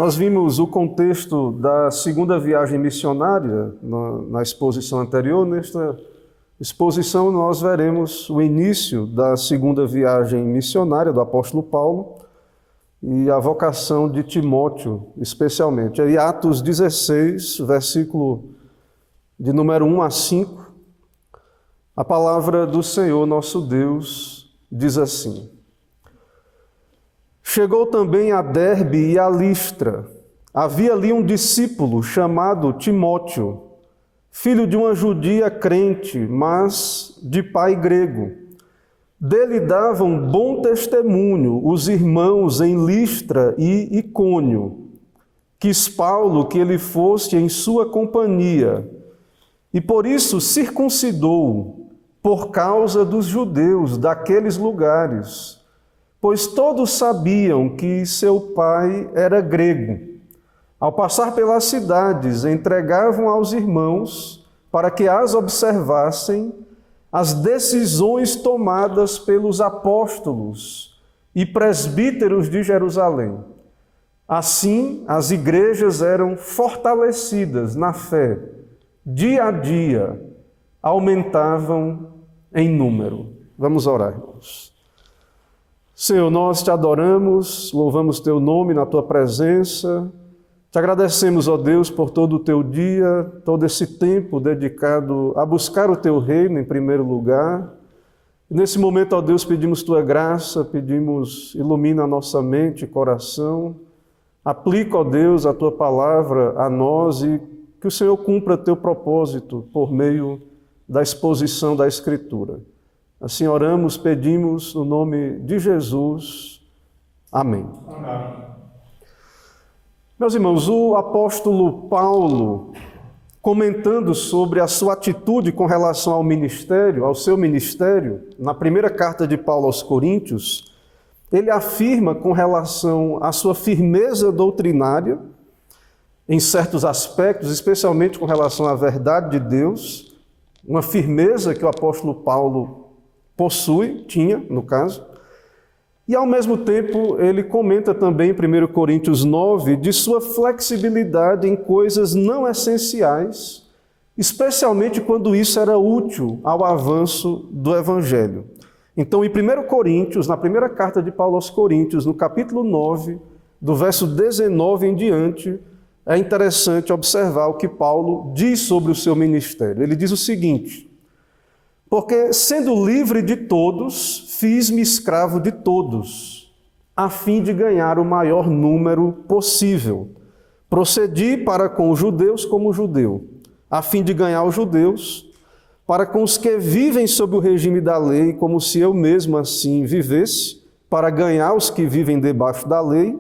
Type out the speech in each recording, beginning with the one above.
Nós vimos o contexto da segunda viagem missionária na exposição anterior. Nesta exposição nós veremos o início da segunda viagem missionária do apóstolo Paulo e a vocação de Timóteo, especialmente. Aí Atos 16, versículo de número 1 a 5, a palavra do Senhor nosso Deus diz assim: Chegou também a Derbe e a Listra. Havia ali um discípulo chamado Timóteo, filho de uma judia crente, mas de pai grego. Dele davam bom testemunho os irmãos em Listra e Icônio. Quis Paulo que ele fosse em sua companhia, e por isso circuncidou por causa dos judeus daqueles lugares, pois todos sabiam que seu pai era grego. Ao passar pelas cidades, entregavam aos irmãos, para que as observassem, as decisões tomadas pelos apóstolos e presbíteros de Jerusalém. Assim, as igrejas eram fortalecidas na fé, dia a dia, aumentavam em número. Vamos orar, irmãos. Senhor, nós te adoramos, louvamos teu nome na tua presença, te agradecemos, ó Deus, por todo o teu dia, todo esse tempo dedicado a buscar o teu reino em primeiro lugar. E nesse momento, ó Deus, pedimos tua graça, pedimos ilumina a nossa mente e coração, aplica, ó Deus, a tua palavra a nós e que o Senhor cumpra teu propósito por meio da exposição da Escritura. Assim oramos, pedimos no nome de Jesus. Amém. Amém. Meus irmãos, o apóstolo Paulo, comentando sobre a sua atitude com relação ao ministério, ao seu ministério, na primeira carta de Paulo aos Coríntios, ele afirma com relação à sua firmeza doutrinária, em certos aspectos, especialmente com relação à verdade de Deus, uma firmeza que o apóstolo Paulo tinha, no caso, e ao mesmo tempo ele comenta também em 1 Coríntios 9 de sua flexibilidade em coisas não essenciais, especialmente quando isso era útil ao avanço do Evangelho. Então, em 1 Coríntios, na primeira carta de Paulo aos Coríntios, no capítulo 9, do verso 19 em diante, é interessante observar o que Paulo diz sobre o seu ministério. Ele diz o seguinte: porque, sendo livre de todos, fiz-me escravo de todos, a fim de ganhar o maior número possível. Procedi para com os judeus como judeu, a fim de ganhar os judeus, para com os que vivem sob o regime da lei, como se eu mesmo assim vivesse, para ganhar os que vivem debaixo da lei,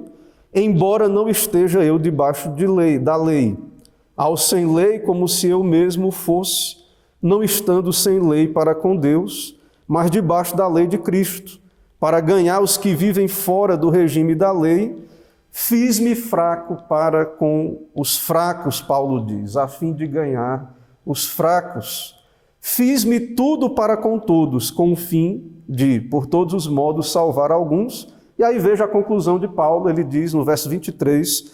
embora não esteja eu debaixo da lei. Ao sem lei, como se eu mesmo fosse, não estando sem lei para com Deus, mas debaixo da lei de Cristo, para ganhar os que vivem fora do regime da lei, fiz-me fraco para com os fracos, Paulo diz, a fim de ganhar os fracos. Fiz-me tudo para com todos, com o fim de, por todos os modos, salvar alguns. E aí veja a conclusão de Paulo, ele diz no verso 23,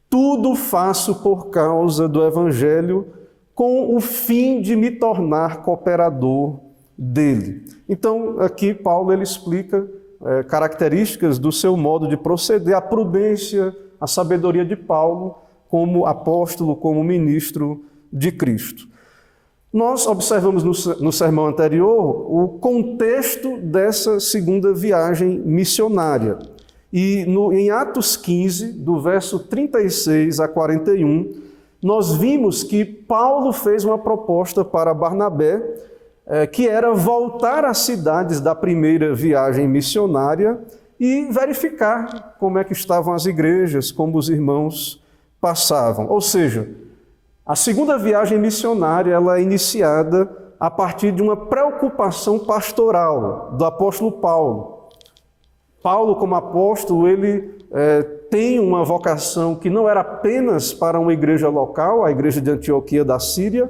tudo faço por causa do Evangelho, com o fim de me tornar cooperador dele. Então, aqui Paulo ele explica características do seu modo de proceder, a prudência, a sabedoria de Paulo como apóstolo, como ministro de Cristo. Nós observamos no sermão anterior o contexto dessa segunda viagem missionária. E em Atos 15, do verso 36 a 41, nós vimos que Paulo fez uma proposta para Barnabé, que era voltar às cidades da primeira viagem missionária e verificar como é que estavam as igrejas, como os irmãos passavam. Ou seja, a segunda viagem missionária ela é iniciada a partir de uma preocupação pastoral do apóstolo Paulo. Paulo, como apóstolo, ele tem uma vocação que não era apenas para uma igreja local, a igreja de Antioquia da Síria.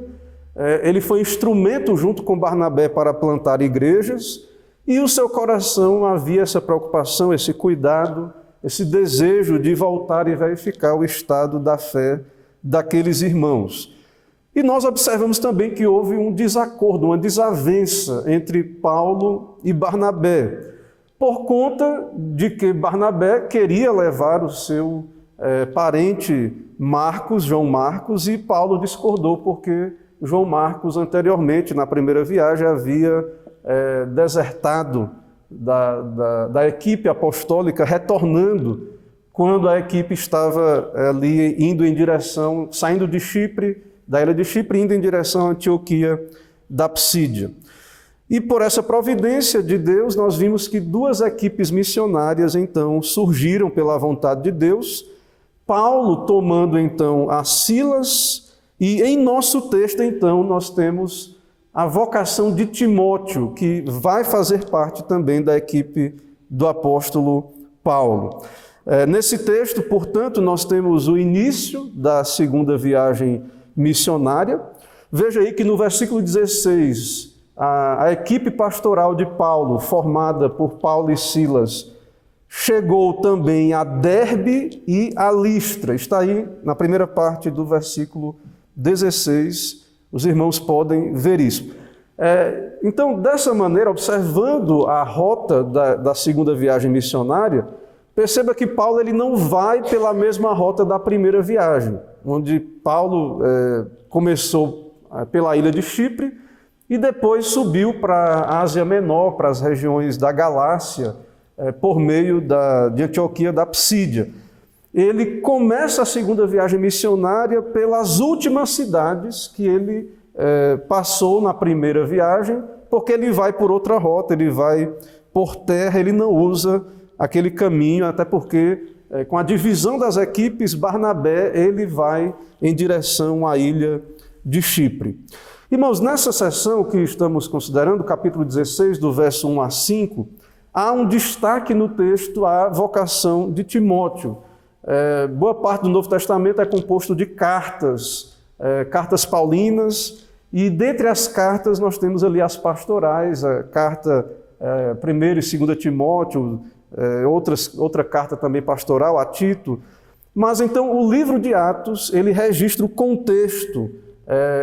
Ele foi instrumento junto com Barnabé para plantar igrejas, e o seu coração havia essa preocupação, esse cuidado esse desejo de voltar e verificar o estado da fé daqueles irmãos. E nós observamos também que houve um desacordo, uma desavença entre Paulo e Barnabé, por conta de que Barnabé queria levar o seu parente Marcos, João Marcos, e Paulo discordou porque João Marcos anteriormente, na primeira viagem, havia desertado da equipe apostólica, retornando quando a equipe estava ali indo em direção, saindo de Chipre, da ilha de Chipre, indo em direção à Antioquia da Psídia. E por essa providência de Deus, nós vimos que duas equipes missionárias, então, surgiram pela vontade de Deus, Paulo tomando, então, a Silas, e em nosso texto, então, nós temos a vocação de Timóteo, que vai fazer parte também da equipe do apóstolo Paulo. Nesse texto, portanto, nós temos o início da segunda viagem missionária. Veja aí que no versículo 16, a equipe pastoral de Paulo, formada por Paulo e Silas, chegou também a Derbe e a Listra. Está aí na primeira parte do versículo 16, os irmãos podem ver isso. Então, dessa maneira, observando a rota da segunda viagem missionária, perceba que Paulo ele não vai pela mesma rota da primeira viagem, onde Paulo começou pela ilha de Chipre e depois subiu para a Ásia Menor, para as regiões da Galácia, por meio de Antioquia da Psídia. Ele começa a segunda viagem missionária pelas últimas cidades que ele passou na primeira viagem, porque ele vai por outra rota, ele vai por terra, ele não usa aquele caminho, até porque com a divisão das equipes, Barnabé ele vai em direção à ilha de Chipre. Irmãos, nessa sessão que estamos considerando, capítulo 16, do verso 1 a 5, há um destaque no texto à vocação de Timóteo. Boa parte do Novo Testamento é composto de cartas, cartas paulinas, e dentre as cartas nós temos ali as pastorais, a carta 1 e 2 Timóteo, outra carta também pastoral, a Tito. Mas então o livro de Atos, ele registra o contexto.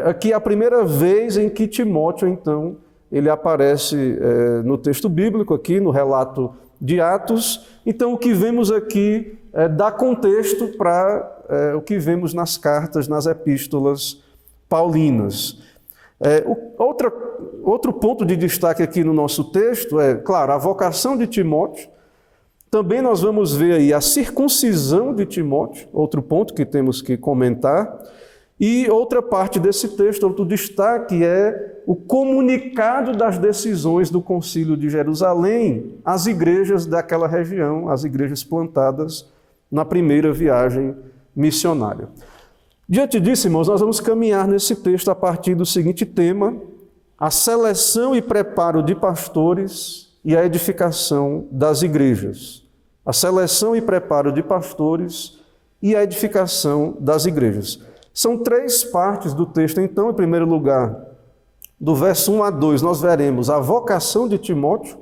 Aqui é a primeira vez em que Timóteo, então, ele aparece no texto bíblico, aqui no relato de Atos. Então o que vemos aqui dá contexto para o que vemos nas cartas, nas epístolas paulinas. Outro ponto de destaque aqui no nosso texto é, claro, a vocação de Timóteo. Também nós vamos ver aí a circuncisão de Timóteo, outro ponto que temos que comentar. E outra parte desse texto, outro destaque, é o comunicado das decisões do Concílio de Jerusalém às igrejas daquela região, às igrejas plantadas na primeira viagem missionária. Diante disso, irmãos, nós vamos caminhar nesse texto a partir do seguinte tema: a seleção e preparo de pastores e a edificação das igrejas. A seleção e preparo de pastores e a edificação das igrejas. São três partes do texto, então. Em primeiro lugar, do verso 1 a 2, nós veremos a vocação de Timóteo.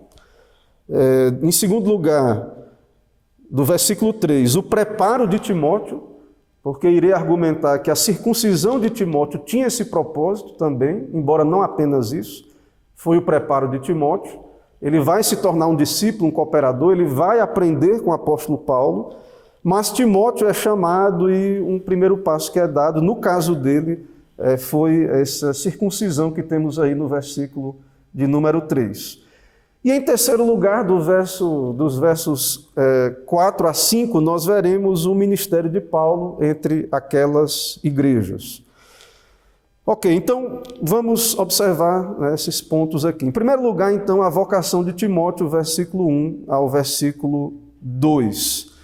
Em segundo lugar, do versículo 3, o preparo de Timóteo, porque irei argumentar que a circuncisão de Timóteo tinha esse propósito também, embora não apenas isso, foi o preparo de Timóteo. Ele vai se tornar um discípulo, um cooperador, ele vai aprender com o apóstolo Paulo, mas Timóteo é chamado e um primeiro passo que é dado, no caso dele, foi essa circuncisão que temos aí no versículo de número 3. E em terceiro lugar, dos versos 4 a 5, nós veremos o ministério de Paulo entre aquelas igrejas. Ok, então vamos observar esses pontos aqui. Em primeiro lugar, então, a vocação de Timóteo, versículo 1 ao versículo 2.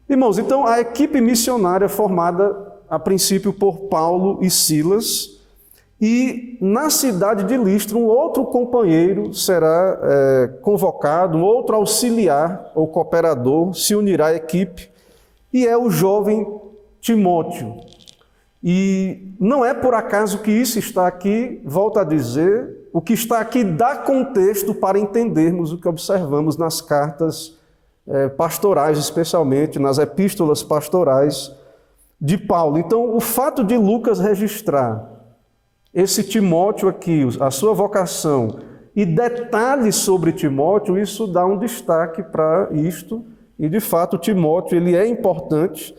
Irmãos, então a equipe missionária formada a princípio por Paulo e Silas, e na cidade de Listra um outro companheiro será convocado, um outro auxiliar ou cooperador se unirá à equipe, e é o jovem Timóteo. E não é por acaso que isso está aqui, volto a dizer, o que está aqui dá contexto para entendermos o que observamos nas cartas pastorais, especialmente nas epístolas pastorais de Paulo. Então, o fato de Lucas registrar esse Timóteo aqui, a sua vocação, e detalhes sobre Timóteo, isso dá um destaque para isto. E, de fato, Timóteo ele é importante,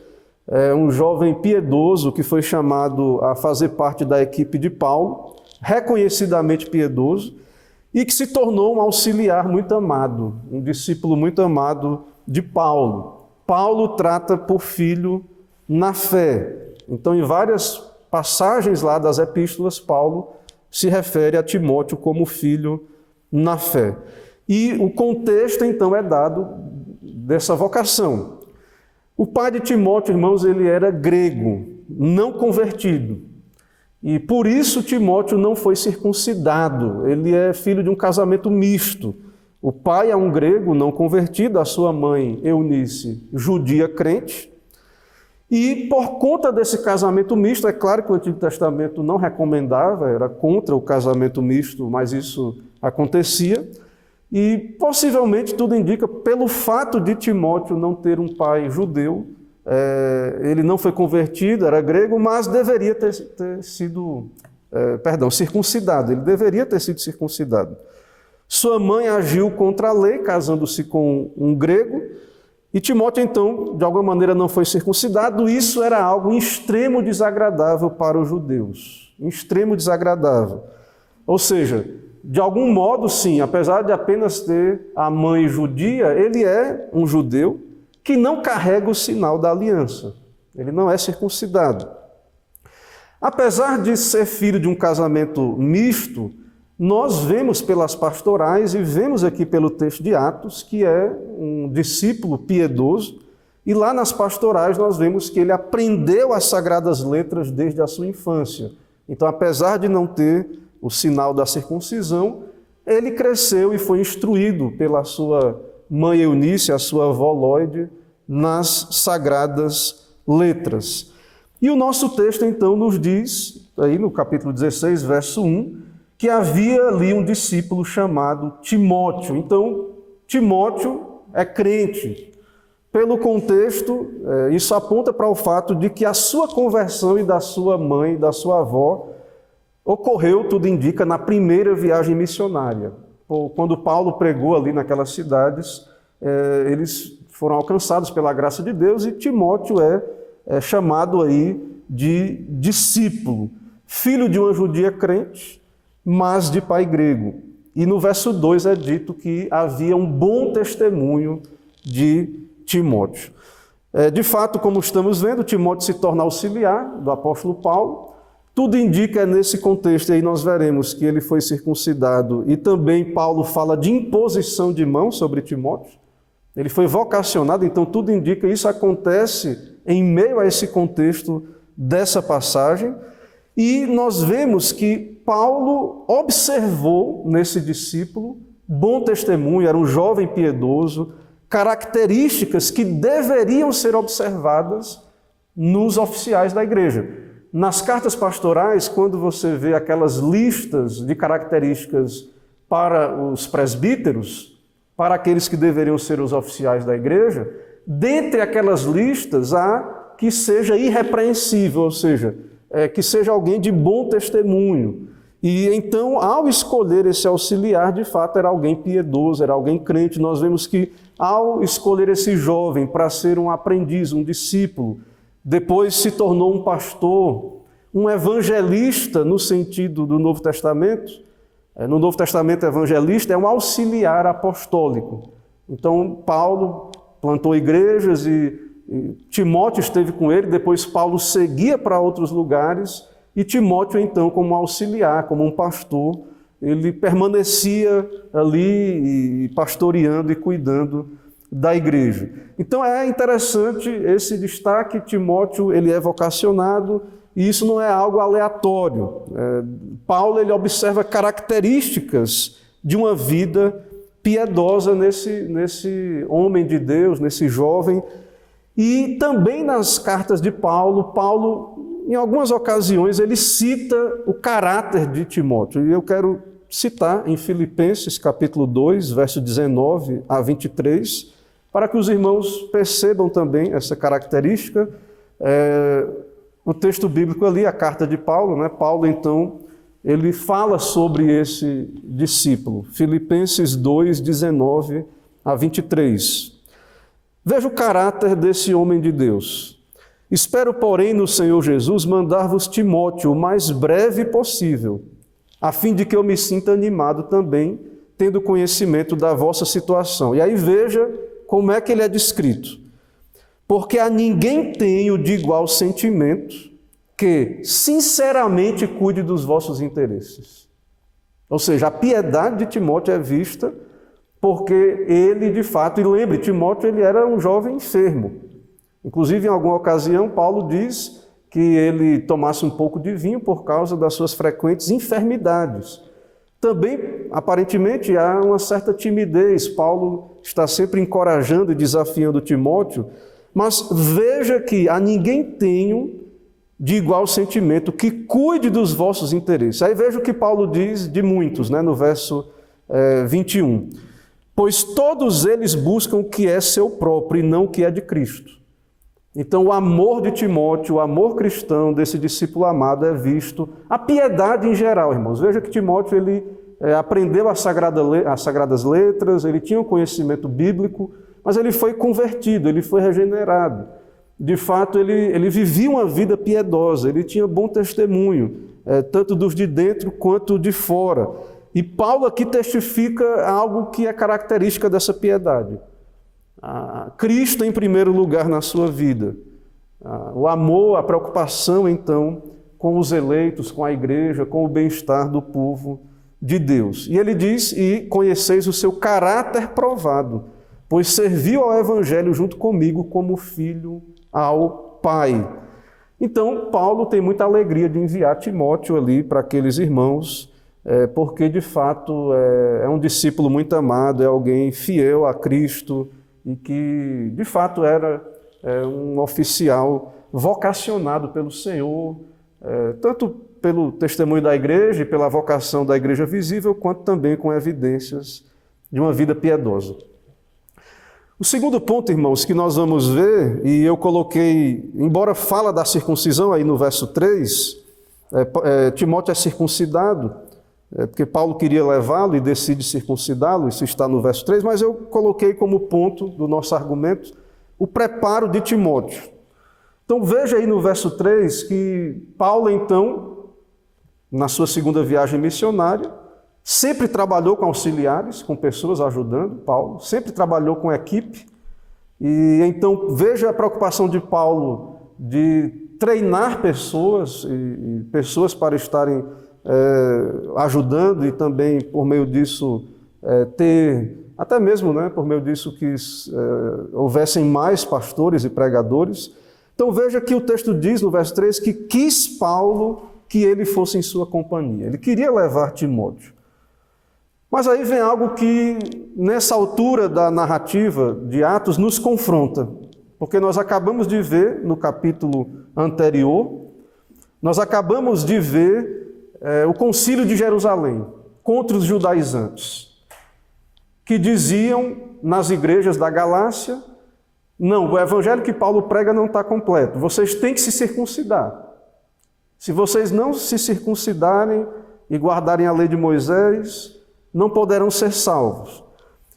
é um jovem piedoso que foi chamado a fazer parte da equipe de Paulo, reconhecidamente piedoso, e que se tornou um auxiliar muito amado, um discípulo muito amado de Paulo. Paulo trata por filho na fé. Então, em várias passagens lá das epístolas, Paulo se refere a Timóteo como filho na fé. E o contexto, então, é dado dessa vocação. O pai de Timóteo, irmãos, ele era grego, não convertido. E por isso Timóteo não foi circuncidado. Ele é filho de um casamento misto. O pai é um grego não convertido, a sua mãe, Eunice, judia crente. E por conta desse casamento misto, é claro que o Antigo Testamento não recomendava, era contra o casamento misto, mas isso acontecia. E possivelmente tudo indica, pelo fato de Timóteo não ter um pai judeu, ele não foi convertido, era grego, mas deveria ter sido, circuncidado, ele deveria ter sido circuncidado. Sua mãe agiu contra a lei, casando-se com um grego, e Timóteo, então, de alguma maneira não foi circuncidado. Isso era algo em extremo desagradável para os judeus, em extremo desagradável. Ou seja, de algum modo, sim, apesar de apenas ter a mãe judia, ele é um judeu que não carrega o sinal da aliança. Ele não é circuncidado. Apesar de ser filho de um casamento misto, nós vemos pelas pastorais e vemos aqui pelo texto de Atos que é um discípulo piedoso, e lá nas pastorais nós vemos que ele aprendeu as sagradas letras desde a sua infância. Então, apesar de não ter o sinal da circuncisão, ele cresceu e foi instruído pela sua mãe Eunice, a sua avó Lóide, nas sagradas letras. E o nosso texto, então, nos diz, aí no capítulo 16, verso 1, que havia ali um discípulo chamado Timóteo. Então, Timóteo é crente. Pelo contexto, isso aponta para o fato de que a sua conversão e da sua mãe, da sua avó, ocorreu, tudo indica, na primeira viagem missionária. Quando Paulo pregou ali naquelas cidades, eles foram alcançados pela graça de Deus e Timóteo é chamado aí de discípulo, filho de uma judia crente, mas de pai grego. E no verso 2 é dito que havia um bom testemunho de Timóteo. De fato, como estamos vendo, Timóteo se torna auxiliar do apóstolo Paulo. Tudo indica nesse contexto, aí nós veremos que ele foi circuncidado, e também Paulo fala de imposição de mãos sobre Timóteo. Ele foi vocacionado, então tudo indica, isso acontece em meio a esse contexto dessa passagem. E nós vemos que Paulo observou nesse discípulo bom testemunho, era um jovem piedoso, características que deveriam ser observadas nos oficiais da igreja. Nas cartas pastorais, quando você vê aquelas listas de características para os presbíteros, para aqueles que deveriam ser os oficiais da igreja, dentre aquelas listas há que seja irrepreensível, ou seja, que seja alguém de bom testemunho. E então, ao escolher esse auxiliar, de fato era alguém piedoso, era alguém crente. Nós vemos que ao escolher esse jovem para ser um aprendiz, um discípulo, depois se tornou um pastor, um evangelista no sentido do Novo Testamento. No Novo Testamento, evangelista é um auxiliar apostólico. Então, Paulo plantou igrejas e Timóteo esteve com ele, depois Paulo seguia para outros lugares e Timóteo, então, como auxiliar, como um pastor, ele permanecia ali e pastoreando e cuidando da igreja. Então é interessante esse destaque. Timóteo ele é vocacionado e isso não é algo aleatório. Paulo ele observa características de uma vida piedosa nesse homem de Deus, nesse jovem. E também nas cartas de Paulo, em algumas ocasiões, ele cita o caráter de Timóteo. E eu quero citar em Filipenses, capítulo 2, verso 19 a 23, para que os irmãos percebam também essa característica. O texto bíblico ali, a carta de Paulo, né? Paulo, então, ele fala sobre esse discípulo. Filipenses 2, 19 a 23. Veja o caráter desse homem de Deus. Espero, porém, no Senhor Jesus mandar-vos Timóteo o mais breve possível, a fim de que eu me sinta animado também, tendo conhecimento da vossa situação. E aí veja como é que ele é descrito. Porque a ninguém tenho de igual sentimento que sinceramente cuide dos vossos interesses. Ou seja, a piedade de Timóteo é vista porque ele, de fato, e lembre, Timóteo ele era um jovem enfermo. Inclusive, em alguma ocasião, Paulo diz que ele tomasse um pouco de vinho por causa das suas frequentes enfermidades. Também, aparentemente, há uma certa timidez. Paulo está sempre encorajando e desafiando Timóteo, mas veja que a ninguém tenho de igual sentimento que cuide dos vossos interesses. Aí veja o que Paulo diz de muitos, né, no verso 21. Pois todos eles buscam o que é seu próprio e não o que é de Cristo. Então o amor de Timóteo, o amor cristão desse discípulo amado é visto, a piedade em geral, irmãos. Veja que Timóteo ele aprendeu as sagradas letras, ele tinha um conhecimento bíblico, mas ele foi convertido, ele foi regenerado. De fato, ele vivia uma vida piedosa, ele tinha bom testemunho, tanto dos de dentro quanto de fora. E Paulo aqui testifica algo que é característica dessa piedade. Cristo em primeiro lugar na sua vida. O amor, a preocupação, então, com os eleitos, com a igreja, com o bem-estar do povo de Deus. E ele diz, e conheceis o seu caráter provado, pois serviu ao Evangelho junto comigo como filho ao Pai. Então, Paulo tem muita alegria de enviar Timóteo ali para aqueles irmãos, porque de fato é um discípulo muito amado, é alguém fiel a Cristo e que de fato era um oficial vocacionado pelo Senhor, tanto pelo testemunho da igreja e pela vocação da igreja visível, quanto também com evidências de uma vida piedosa. O segundo ponto, irmãos, que nós vamos ver, e eu coloquei, embora fala da circuncisão aí no verso 3, Timóteo é circuncidado, porque Paulo queria levá-lo e decide circuncidá-lo, isso está no verso 3, mas eu coloquei como ponto do nosso argumento o preparo de Timóteo. Então veja aí no verso 3 que Paulo, então, na sua segunda viagem missionária, sempre trabalhou com auxiliares, com pessoas ajudando Paulo, sempre trabalhou com equipe. E então veja a preocupação de Paulo de treinar pessoas, e pessoas para estarem ajudando e também por meio disso ter, até mesmo por meio disso que houvessem mais pastores e pregadores. Então veja que o texto diz no verso 3 que quis Paulo que ele fosse em sua companhia. Ele queria levar Timóteo. Mas aí vem algo que, nessa altura da narrativa de Atos, nos confronta. Porque nós acabamos de ver, no capítulo anterior, nós acabamos de ver o concílio de Jerusalém contra os judaizantes, que diziam nas igrejas da Galácia, não, o evangelho que Paulo prega não está completo, vocês têm que se circuncidar. Se vocês não se circuncidarem e guardarem a lei de Moisés, não poderão ser salvos.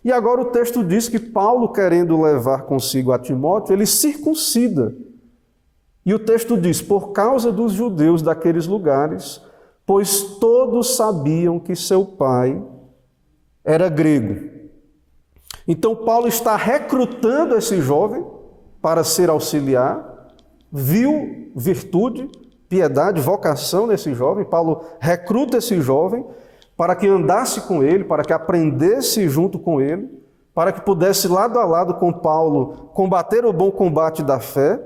E agora o texto diz que Paulo, querendo levar consigo a Timóteo, ele circuncida. E o texto diz, por causa dos judeus daqueles lugares, pois todos sabiam que seu pai era grego. Então Paulo está recrutando esse jovem para ser auxiliar, viu virtude, piedade, vocação nesse jovem. Paulo recruta esse jovem para que andasse com ele, para que aprendesse junto com ele, para que pudesse lado a lado com Paulo combater o bom combate da fé,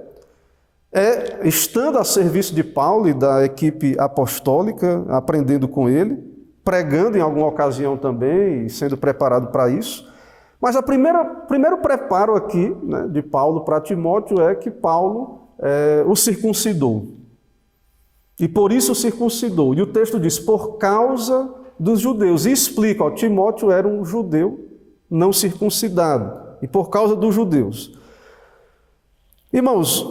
estando a serviço de Paulo e da equipe apostólica, aprendendo com ele, pregando em alguma ocasião também e sendo preparado para isso. Mas o primeiro preparo aqui, de Paulo para Timóteo é que Paulo o circuncidou. E por isso o circuncidou. E o texto diz, por causa dos judeus. E explica, Timóteo era um judeu não circuncidado. e por causa dos judeus. Irmãos,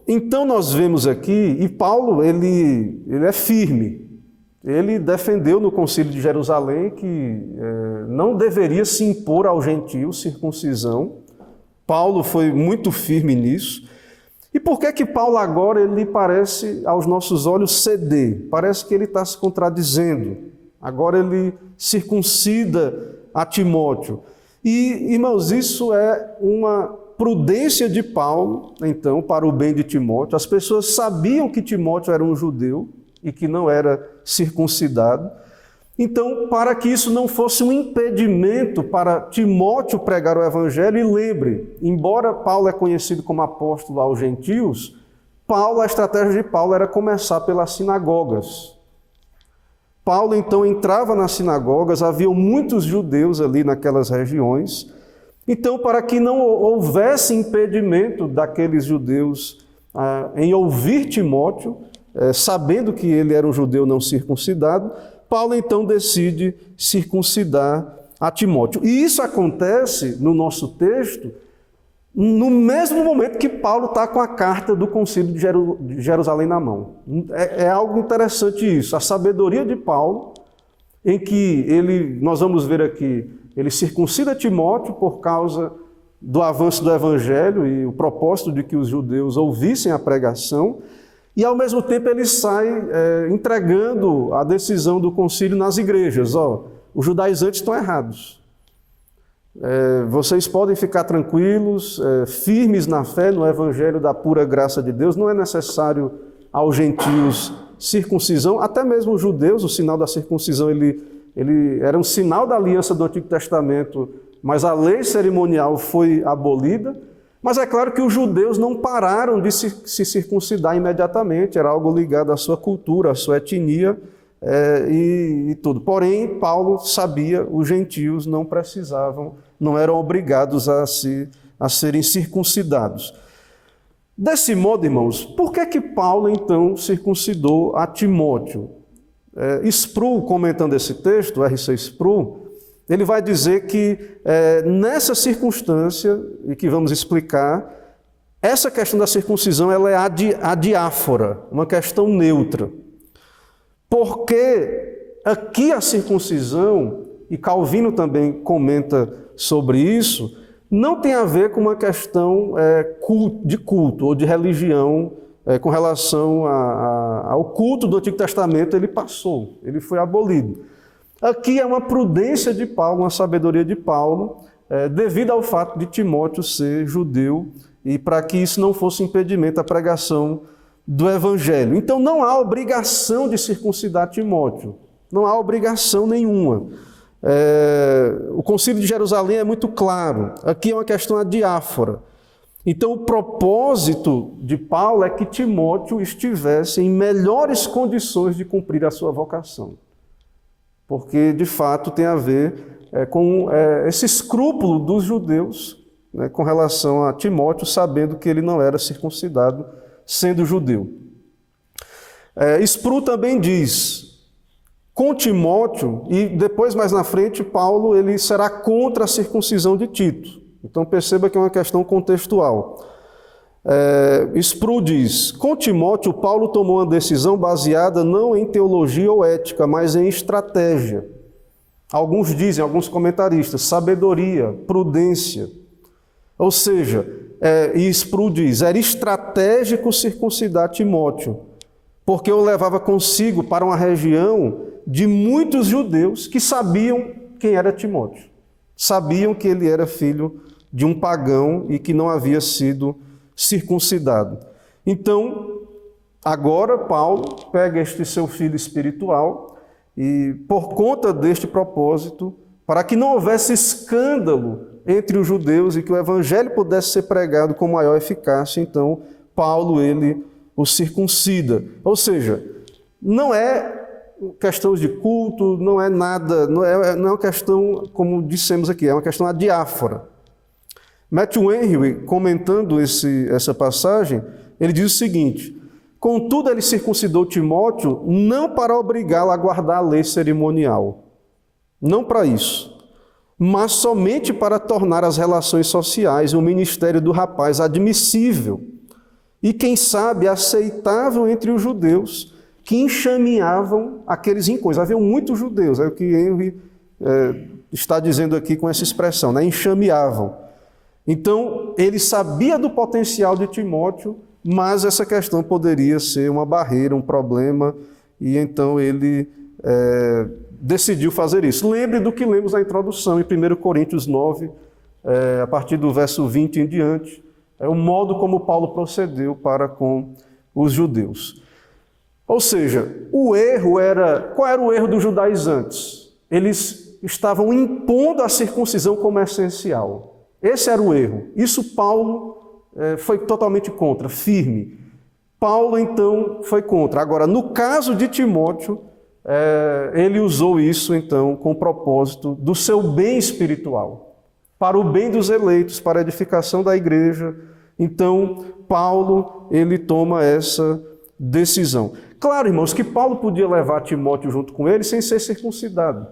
então nós vemos aqui, e Paulo, ele é firme. Ele defendeu no Concílio de Jerusalém que não deveria se impor aos gentios circuncisão. Paulo foi muito firme nisso. E por que Paulo agora ele parece, aos nossos olhos, ceder? Parece que ele está se contradizendo. Agora ele circuncida a Timóteo. E, irmãos, isso é uma prudência de Paulo, então, para o bem de Timóteo. As pessoas sabiam que Timóteo era um judeu e que não era circuncidado. Então, para que isso não fosse um impedimento para Timóteo pregar o Evangelho, e lembre, embora Paulo é conhecido como apóstolo aos gentios, a estratégia de Paulo era começar pelas sinagogas. Paulo, então, entrava nas sinagogas, havia muitos judeus ali naquelas regiões. Então, para que não houvesse impedimento daqueles judeus em ouvir Timóteo, sabendo que ele era um judeu não circuncidado, Paulo então decide circuncidar a Timóteo. E isso acontece no nosso texto no mesmo momento que Paulo está com a carta do Concílio de Jerusalém na mão. É algo interessante isso, a sabedoria de Paulo, em que nós vamos ver aqui, ele circuncida Timóteo por causa do avanço do Evangelho e o propósito de que os judeus ouvissem a pregação, e ao mesmo tempo ele sai entregando a decisão do concílio nas igrejas. Os judaizantes estão errados. Vocês podem ficar tranquilos, firmes na fé, no Evangelho da pura graça de Deus. Não é necessário aos gentios circuncisão, até mesmo os judeus, o sinal da circuncisão ele era um sinal da aliança do Antigo Testamento, mas a lei cerimonial foi abolida. Mas é claro que os judeus não pararam de se circuncidar imediatamente, era algo ligado à sua cultura, à sua etnia e tudo. Porém, Paulo sabia, os gentios não precisavam, não eram obrigados a serem circuncidados. Desse modo, irmãos, por que Paulo então circuncidou a Timóteo? Sproul, comentando esse texto, R.C. Sproul, ele vai dizer que nessa circunstância, e que vamos explicar, essa questão da circuncisão ela é adiáfora, uma questão neutra. Porque aqui a circuncisão, e Calvino também comenta sobre isso, não tem a ver com uma questão de culto ou de religião com relação ao culto do Antigo Testamento, ele passou, ele foi abolido. Aqui é uma prudência de Paulo, uma sabedoria de Paulo, devido ao fato de Timóteo ser judeu e para que isso não fosse impedimento à pregação do Evangelho. Então não há obrigação de circuncidar Timóteo, não há obrigação nenhuma. O Concílio de Jerusalém é muito claro, aqui é uma questão adiáfora. Então o propósito de Paulo é que Timóteo estivesse em melhores condições de cumprir a sua vocação. Porque, de fato, tem a ver com esse escrúpulo dos judeus, né, com relação a Timóteo, sabendo que ele não era circuncidado, sendo judeu. Sproul também diz, com Timóteo, e depois, mais na frente, Paulo ele será contra a circuncisão de Tito. Então, perceba que é uma questão contextual. Sproul diz, com Timóteo, Paulo tomou uma decisão baseada não em teologia ou ética, mas em estratégia. Alguns dizem, alguns comentaristas, sabedoria, prudência. Ou seja, e Sproul diz, era estratégico circuncidar Timóteo, porque o levava consigo para uma região de muitos judeus que sabiam quem era Timóteo. Sabiam que ele era filho de um pagão e que não havia sido circuncidado. Então, agora Paulo pega este seu filho espiritual e, por conta deste propósito, para que não houvesse escândalo entre os judeus e que o evangelho pudesse ser pregado com maior eficácia, então Paulo ele o circuncida. Ou seja, não é questão de culto, não é nada, não é uma questão, como dissemos aqui, é uma questão adiáfora. Matthew Henry, comentando essa passagem, ele diz o seguinte, contudo ele circuncidou Timóteo não para obrigá-lo a guardar a lei cerimonial, não para isso, mas somente para tornar as relações sociais e o ministério do rapaz admissível e, quem sabe, aceitável entre os judeus que enxameavam aqueles incômodos. Havia muitos judeus, é o que Henry está dizendo aqui com essa expressão, né? Enxameavam. Então, ele sabia do potencial de Timóteo, mas essa questão poderia ser uma barreira, um problema, e então ele decidiu fazer isso. Lembre do que lemos na introdução, em 1 Coríntios 9, a partir do verso 20 em diante, é o modo como Paulo procedeu para com os judeus. Ou seja, qual era o erro dos judaizantes? Eles estavam impondo a circuncisão como essencial. Esse era o erro. Isso Paulo foi totalmente contra, firme. Paulo, então, foi contra. Agora, no caso de Timóteo, ele usou isso, então, com o propósito do seu bem espiritual, para o bem dos eleitos, para a edificação da igreja. Então, Paulo, ele toma essa decisão. Claro, irmãos, que Paulo podia levar Timóteo junto com ele sem ser circuncidado.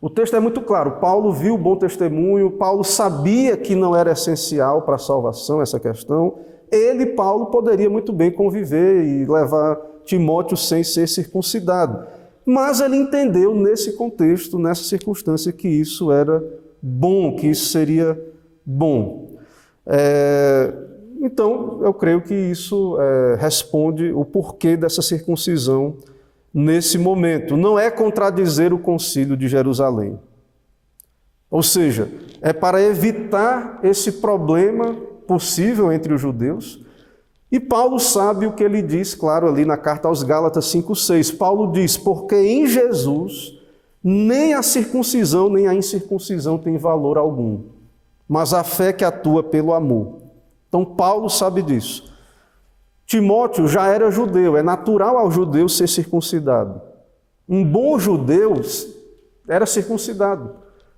O texto é muito claro. Paulo viu o bom testemunho, Paulo sabia que não era essencial para a salvação essa questão. Ele, Paulo, poderia muito bem conviver e levar Timóteo sem ser circuncidado. Mas ele entendeu nesse contexto, nessa circunstância, que isso era bom, que isso seria bom. Então, eu creio que isso responde o porquê dessa circuncisão nesse momento. Não é contradizer o concílio de Jerusalém. Ou seja, é para evitar esse problema possível entre os judeus. E Paulo sabe o que ele diz, claro, ali na carta aos Gálatas 5:6. Paulo diz, porque em Jesus nem a circuncisão nem a incircuncisão tem valor algum, mas a fé que atua pelo amor. Então Paulo sabe disso. Timóteo já era judeu, é natural ao judeu ser circuncidado. Um bom judeu era circuncidado.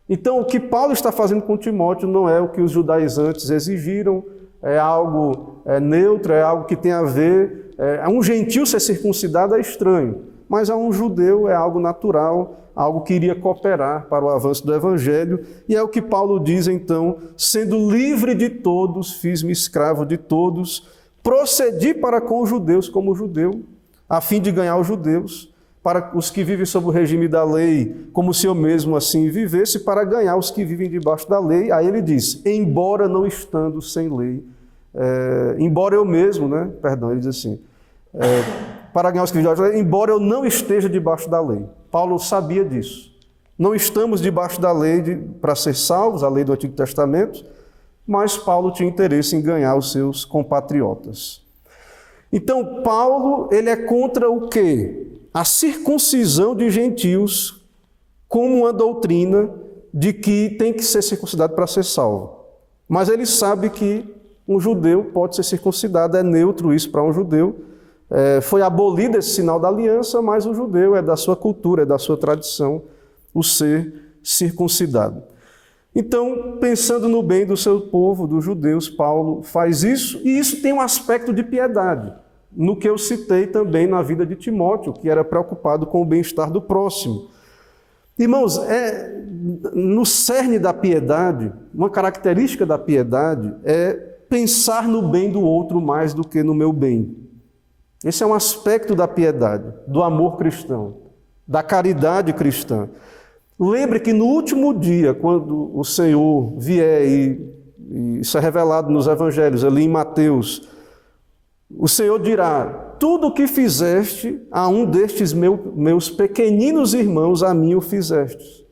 Então o que Paulo está fazendo com Timóteo não é o que os judaizantes exigiram, é algo neutro, é algo que tem a ver... A um gentil ser circuncidado é estranho, mas a um judeu é algo natural, algo que iria cooperar para o avanço do Evangelho, e é o que Paulo diz então, sendo livre de todos, fiz-me escravo de todos, procedi para com os judeus como judeu, a fim de ganhar os judeus, para os que vivem sob o regime da lei, como se eu mesmo assim vivesse, para ganhar os que vivem debaixo da lei. Aí ele diz, embora não estando sem lei, embora eu mesmo, ele diz assim, para ganhar os que vivem debaixo da lei, embora eu não esteja debaixo da lei. Paulo sabia disso. Não estamos debaixo da lei para ser salvos, a lei do Antigo Testamento, mas Paulo tinha interesse em ganhar os seus compatriotas. Então, Paulo, ele é contra o quê? A circuncisão de gentios como uma doutrina de que tem que ser circuncidado para ser salvo. Mas ele sabe que um judeu pode ser circuncidado, é neutro isso para um judeu. Foi abolido esse sinal da aliança, mas o judeu é da sua cultura, é da sua tradição, o ser circuncidado. Então, pensando no bem do seu povo, dos judeus, Paulo faz isso, e isso tem um aspecto de piedade, no que eu citei também na vida de Timóteo, que era preocupado com o bem-estar do próximo. Irmãos, no cerne da piedade, uma característica da piedade é pensar no bem do outro mais do que no meu bem. Esse é um aspecto da piedade, do amor cristão, da caridade cristã. Lembre que no último dia, quando o Senhor vier, e isso é revelado nos evangelhos, ali em Mateus, o Senhor dirá, tudo o que fizeste a um destes meus pequeninos irmãos, a mim o fizeste.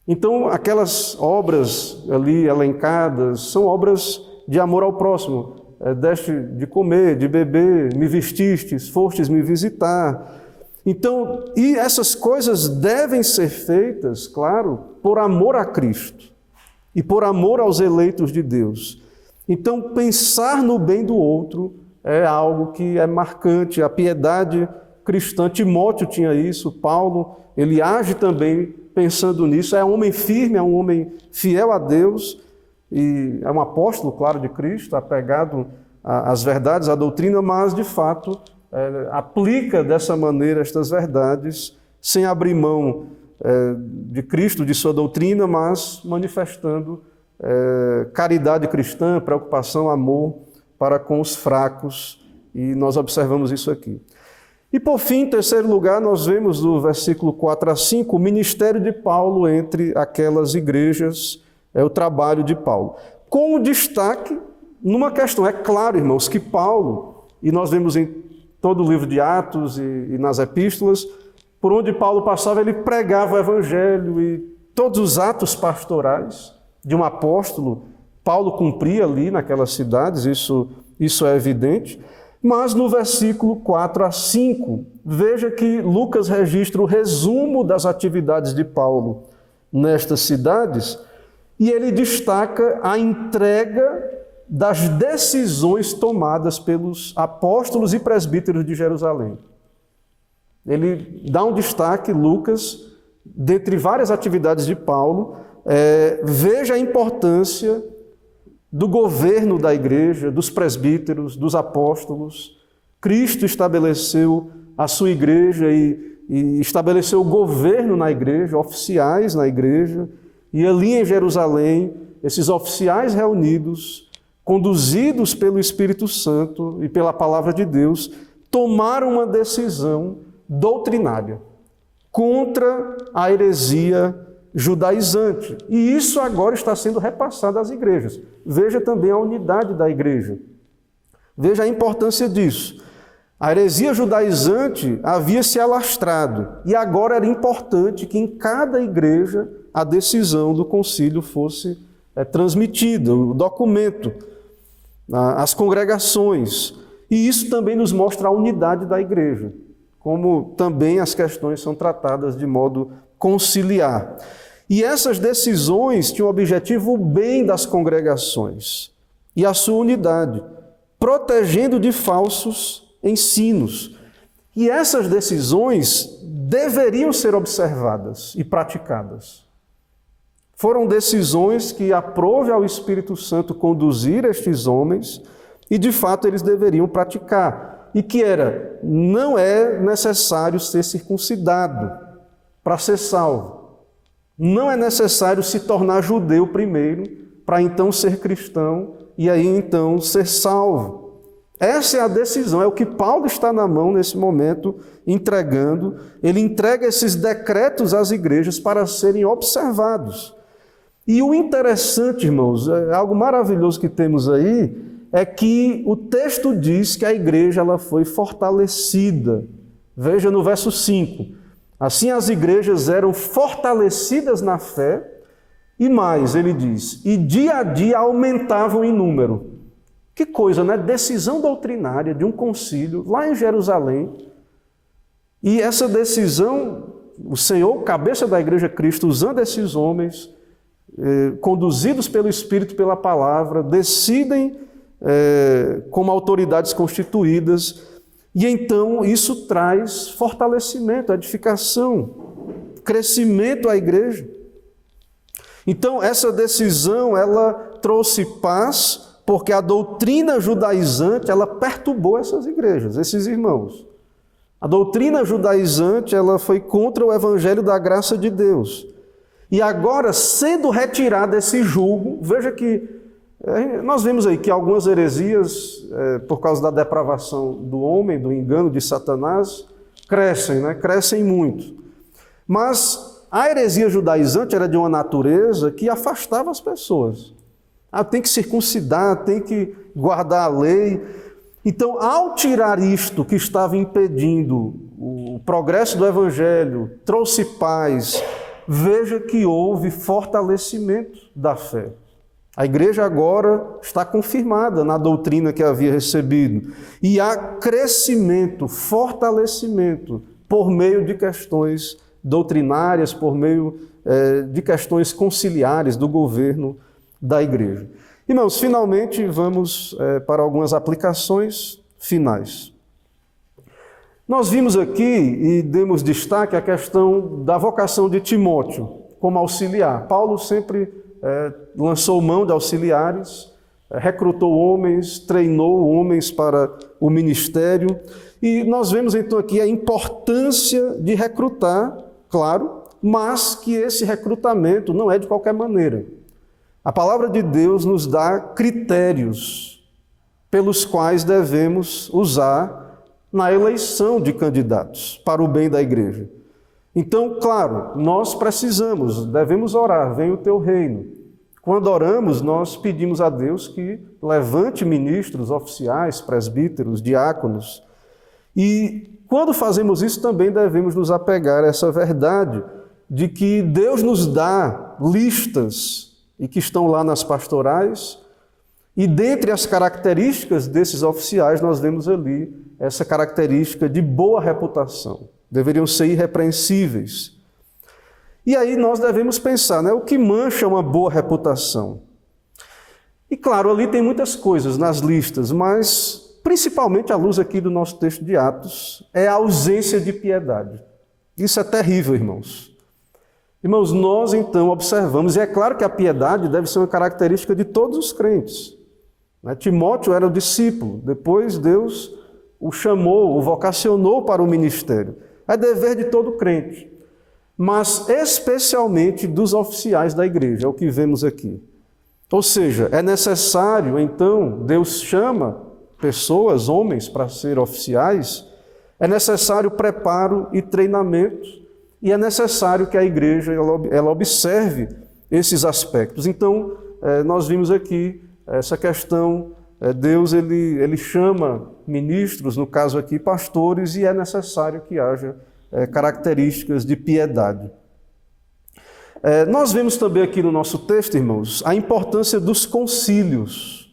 Então, aquelas obras ali elencadas, são obras de amor ao próximo. Deste de comer, de beber, me vestistes, fostes me visitar. Então, e essas coisas devem ser feitas, claro, por amor a Cristo e por amor aos eleitos de Deus. Então, pensar no bem do outro é algo que é marcante. A piedade cristã, Timóteo tinha isso, Paulo, ele age também pensando nisso. É um homem firme, é um homem fiel a Deus, e é um apóstolo, claro, de Cristo, apegado às verdades, à doutrina, mas, de fato, aplica dessa maneira estas verdades, sem abrir mão de Cristo, de sua doutrina, mas manifestando caridade cristã, preocupação, amor para com os fracos, e nós observamos isso aqui. E por fim, em terceiro lugar, nós vemos do versículo 4 a 5, o ministério de Paulo entre aquelas igrejas, o trabalho de Paulo. Com o destaque numa questão, é claro, irmãos, que Paulo, e nós vemos em todo o livro de Atos e nas epístolas, por onde Paulo passava, ele pregava o evangelho, e todos os atos pastorais de um apóstolo, Paulo cumpria ali naquelas cidades, isso é evidente. Mas no versículo 4 a 5, veja que Lucas registra o resumo das atividades de Paulo nestas cidades, e ele destaca a entrega das decisões tomadas pelos apóstolos e presbíteros de Jerusalém. Ele dá um destaque, Lucas, dentre várias atividades de Paulo, veja a importância do governo da igreja, dos presbíteros, dos apóstolos. Cristo estabeleceu a sua igreja e estabeleceu o governo na igreja, oficiais na igreja, e ali em Jerusalém, esses oficiais reunidos, conduzidos pelo Espírito Santo e pela palavra de Deus, tomaram uma decisão doutrinária contra a heresia judaizante. E isso agora está sendo repassado às igrejas. Veja também a unidade da igreja. Veja a importância disso. A heresia judaizante havia se alastrado, e agora era importante que em cada igreja a decisão do concílio fosse transmitida, o documento, as congregações. E isso também nos mostra a unidade da igreja, como também as questões são tratadas de modo conciliar. E essas decisões tinham o objetivo o bem das congregações e a sua unidade, protegendo de falsos ensinos. E essas decisões deveriam ser observadas e praticadas. Foram decisões que aprove ao Espírito Santo conduzir estes homens, e de fato eles deveriam praticar. E que não é necessário ser circuncidado para ser salvo. Não é necessário se tornar judeu primeiro, para então ser cristão e aí então ser salvo. Essa é a decisão, é o que Paulo está na mão nesse momento, entregando. Ele entrega esses decretos às igrejas para serem observados. E o interessante, irmãos, algo maravilhoso que temos aí, é que o texto diz que a igreja ela foi fortalecida. Veja no verso 5. Assim as igrejas eram fortalecidas na fé, e mais, ele diz, e dia a dia aumentavam em número. Que coisa, né? Decisão doutrinária de um concílio lá em Jerusalém. E essa decisão, o Senhor, cabeça da igreja Cristo, usando esses homens, conduzidos pelo Espírito, pela palavra, decidem como autoridades constituídas, e então isso traz fortalecimento, edificação, crescimento à igreja. Então essa decisão, ela trouxe paz, porque a doutrina judaizante, ela perturbou essas igrejas, esses irmãos. A doutrina judaizante, ela foi contra o evangelho da graça de Deus. E agora, sendo retirado esse jugo, veja que nós vemos aí que algumas heresias, por causa da depravação do homem, do engano de Satanás, crescem, né? Crescem muito. Mas a heresia judaizante era de uma natureza que afastava as pessoas. Tem que circuncidar, tem que guardar a lei. Então, ao tirar isto que estava impedindo o progresso do evangelho, trouxe paz, veja que houve fortalecimento da fé. A igreja agora está confirmada na doutrina que havia recebido. E há crescimento, fortalecimento, por meio de questões doutrinárias, por meio de questões conciliares do governo da igreja. Irmãos, finalmente vamos para algumas aplicações finais. Nós vimos aqui e demos destaque à questão da vocação de Timóteo como auxiliar. Paulo sempre lançou mão de auxiliares, recrutou homens, treinou homens para o ministério. E nós vemos então aqui a importância de recrutar, claro, mas que esse recrutamento não é de qualquer maneira. A palavra de Deus nos dá critérios pelos quais devemos usar na eleição de candidatos para o bem da igreja. Então, claro, nós devemos orar, venha o teu reino. Quando oramos, nós pedimos a Deus que levante ministros, oficiais, presbíteros, diáconos. E quando fazemos isso, também devemos nos apegar a essa verdade de que Deus nos dá listas, e que estão lá nas pastorais, e dentre as características desses oficiais, nós vemos ali essa característica de boa reputação. Deveriam ser irrepreensíveis. E aí nós devemos pensar, o que mancha uma boa reputação? E claro, ali tem muitas coisas nas listas, mas principalmente à luz aqui do nosso texto de Atos, é a ausência de piedade. Isso é terrível, irmãos. Irmãos, nós então observamos, e é claro que a piedade deve ser uma característica de todos os crentes. Timóteo era o discípulo, depois Deus o chamou, o vocacionou para o ministério. É dever de todo crente. Mas especialmente dos oficiais da igreja, é o que vemos aqui. Ou seja, é necessário, então, Deus chama pessoas, homens, para ser oficiais, é necessário preparo e treinamento, e é necessário que a igreja ela observe esses aspectos. Então, nós vimos aqui essa questão, Deus ele chama ministros, no caso aqui pastores, e é necessário que haja características de piedade. Nós vemos também aqui no nosso texto, irmãos, a importância dos concílios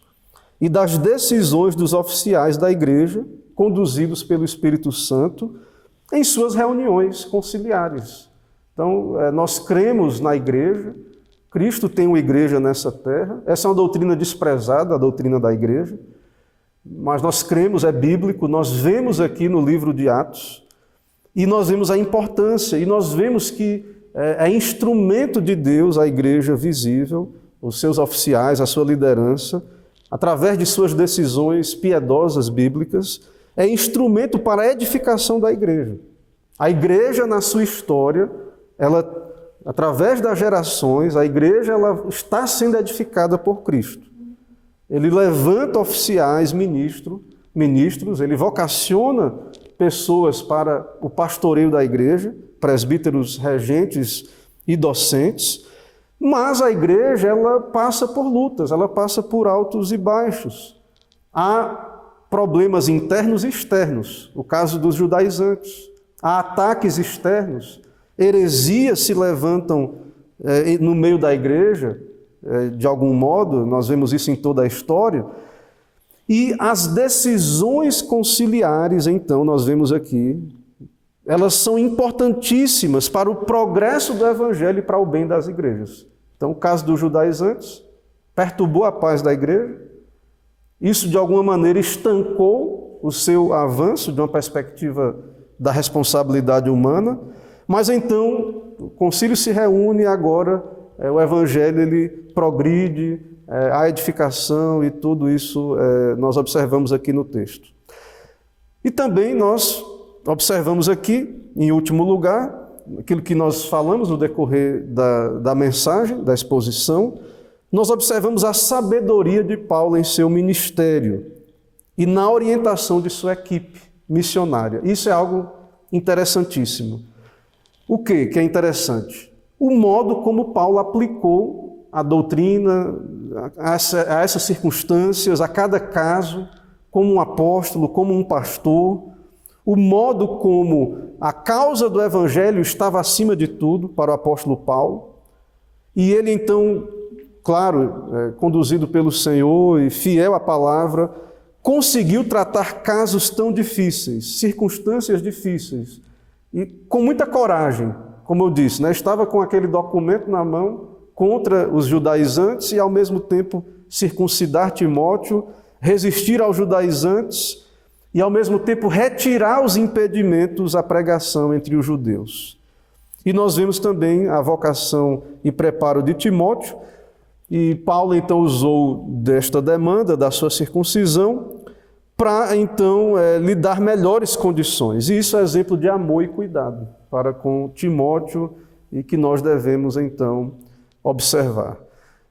e das decisões dos oficiais da igreja, conduzidos pelo Espírito Santo, em suas reuniões conciliares. Então, nós cremos na igreja, Cristo tem uma igreja nessa terra, essa é uma doutrina desprezada, a doutrina da igreja, mas nós cremos, é bíblico, nós vemos aqui no livro de Atos, e nós vemos a importância, e nós vemos que é instrumento de Deus a igreja visível, os seus oficiais, a sua liderança, através de suas decisões piedosas bíblicas, é instrumento para a edificação da igreja. A igreja, na sua história, através das gerações, a igreja ela está sendo edificada por Cristo. Ele levanta oficiais, ministros, ele vocaciona pessoas para o pastoreio da igreja, presbíteros, regentes e docentes, mas a igreja ela passa por lutas, ela passa por altos e baixos. Há problemas internos e externos, o caso dos judaizantes. Há ataques externos, heresias se levantam no meio da igreja, de algum modo, nós vemos isso em toda a história. E as decisões conciliares, então, nós vemos aqui, elas são importantíssimas para o progresso do evangelho e para o bem das igrejas. Então, o caso dos judaizantes perturbou a paz da igreja. Isso, de alguma maneira, estancou o seu avanço de uma perspectiva da responsabilidade humana. Mas, então, o concílio se reúne e agora o evangelho ele progride, a edificação e tudo isso nós observamos aqui no texto. E também nós observamos aqui, em último lugar, aquilo que nós falamos no decorrer da mensagem, da exposição, nós observamos a sabedoria de Paulo em seu ministério e na orientação de sua equipe missionária. Isso é algo interessantíssimo. O que é interessante? O modo como Paulo aplicou a doutrina a essas circunstâncias, a cada caso, como um apóstolo, como um pastor, o modo como a causa do evangelho estava acima de tudo para o apóstolo Paulo, e ele então, claro, conduzido pelo Senhor e fiel à palavra, conseguiu tratar casos tão difíceis, circunstâncias difíceis, e com muita coragem, como eu disse, estava com aquele documento na mão contra os judaizantes e ao mesmo tempo circuncidar Timóteo, resistir aos judaizantes e ao mesmo tempo retirar os impedimentos à pregação entre os judeus. E nós vemos também a vocação e preparo de Timóteo, e Paulo então usou desta demanda da sua circuncisão para então lhe dar melhores condições. E isso é exemplo de amor e cuidado para com Timóteo e que nós devemos, então, observar.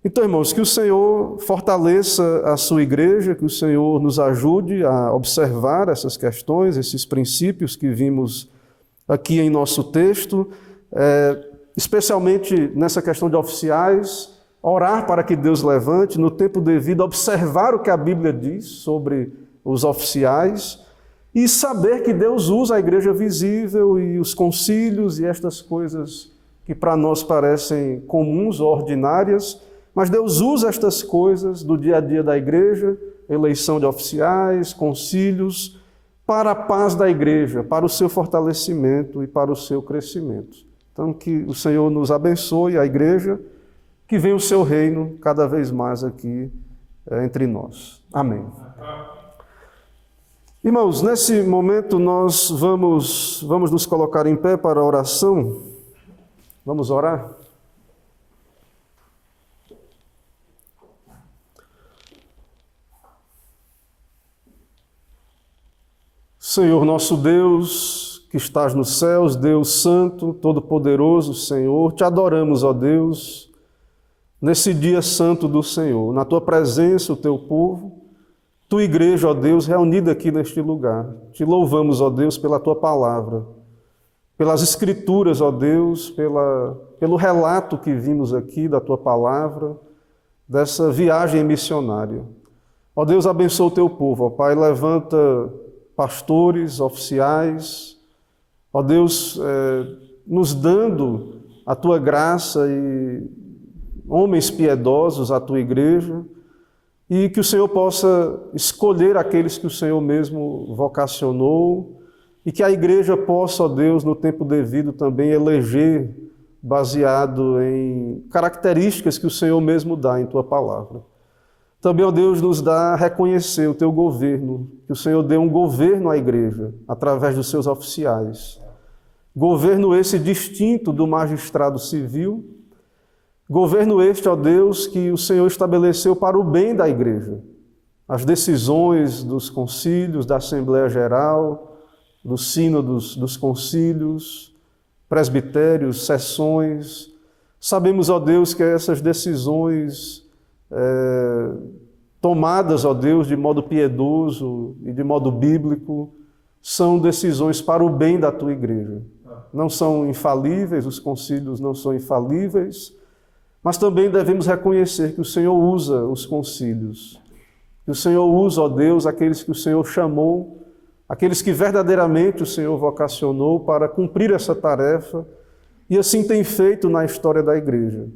Então, irmãos, que o Senhor fortaleça a sua igreja, que o Senhor nos ajude a observar essas questões, esses princípios que vimos aqui em nosso texto, especialmente nessa questão de oficiais, orar para que Deus levante, no tempo devido, observar o que a Bíblia diz sobre os oficiais e saber que Deus usa a igreja visível e os concílios e estas coisas que para nós parecem comuns ou ordinárias, mas Deus usa estas coisas do dia a dia da igreja, eleição de oficiais, concílios, para a paz da igreja, para o seu fortalecimento e para o seu crescimento. Então, que o Senhor nos abençoe, a igreja, que venha o seu reino cada vez mais aqui entre nós. Amém. Irmãos, nesse momento nós vamos nos colocar em pé para a oração. Vamos orar? Senhor nosso Deus, que estás nos céus, Deus Santo, Todo-Poderoso, Senhor, te adoramos, ó Deus, nesse dia santo do Senhor, na tua presença, o teu povo, tua igreja, ó Deus, reunida aqui neste lugar. Te louvamos, ó Deus, pela tua palavra, pelas escrituras, ó Deus, pelo relato que vimos aqui da tua palavra, dessa viagem missionária. Ó Deus, abençoa o teu povo, ó Pai, levanta pastores, oficiais, ó Deus, nos dando a tua graça e homens piedosos à tua igreja, e que o Senhor possa escolher aqueles que o Senhor mesmo vocacionou, e que a igreja possa, ó Deus, no tempo devido também eleger, baseado em características que o Senhor mesmo dá em tua palavra. Também, ó Deus, nos dá a reconhecer o teu governo, que o Senhor dê um governo à igreja, através dos seus oficiais. Governo esse distinto do magistrado civil, governo este, ó Deus, que o Senhor estabeleceu para o bem da igreja. As decisões dos concílios, da Assembleia Geral, dos sínodos, dos concílios, presbitérios, sessões. Sabemos, ó Deus, que essas decisões tomadas, ó Deus, de modo piedoso e de modo bíblico, são decisões para o bem da tua igreja. Não são infalíveis, os concílios não são infalíveis, mas também devemos reconhecer que o Senhor usa os concílios, que o Senhor usa, ó Deus, aqueles que o Senhor chamou, aqueles que verdadeiramente o Senhor vocacionou para cumprir essa tarefa, e assim tem feito na história da igreja.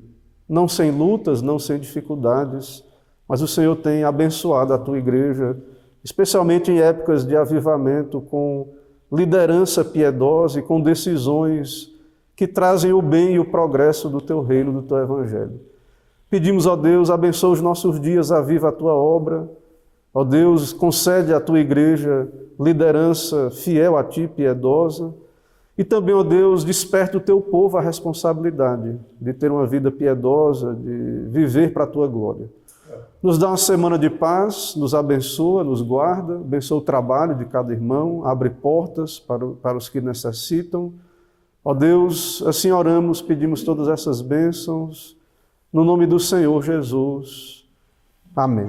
Não sem lutas, não sem dificuldades, mas o Senhor tem abençoado a tua igreja, especialmente em épocas de avivamento, com liderança piedosa e com decisões que trazem o bem e o progresso do teu reino, do teu evangelho. Pedimos, ó Deus, abençoa os nossos dias, aviva a tua obra. Ó Deus, concede à tua igreja liderança fiel a ti, piedosa. E também, ó Deus, desperta o teu povo à responsabilidade de ter uma vida piedosa, de viver para a tua glória. Nos dá uma semana de paz, nos abençoa, nos guarda, abençoa o trabalho de cada irmão, abre portas para os que necessitam. Ó Deus, assim oramos, pedimos todas essas bênçãos, no nome do Senhor Jesus. Amém.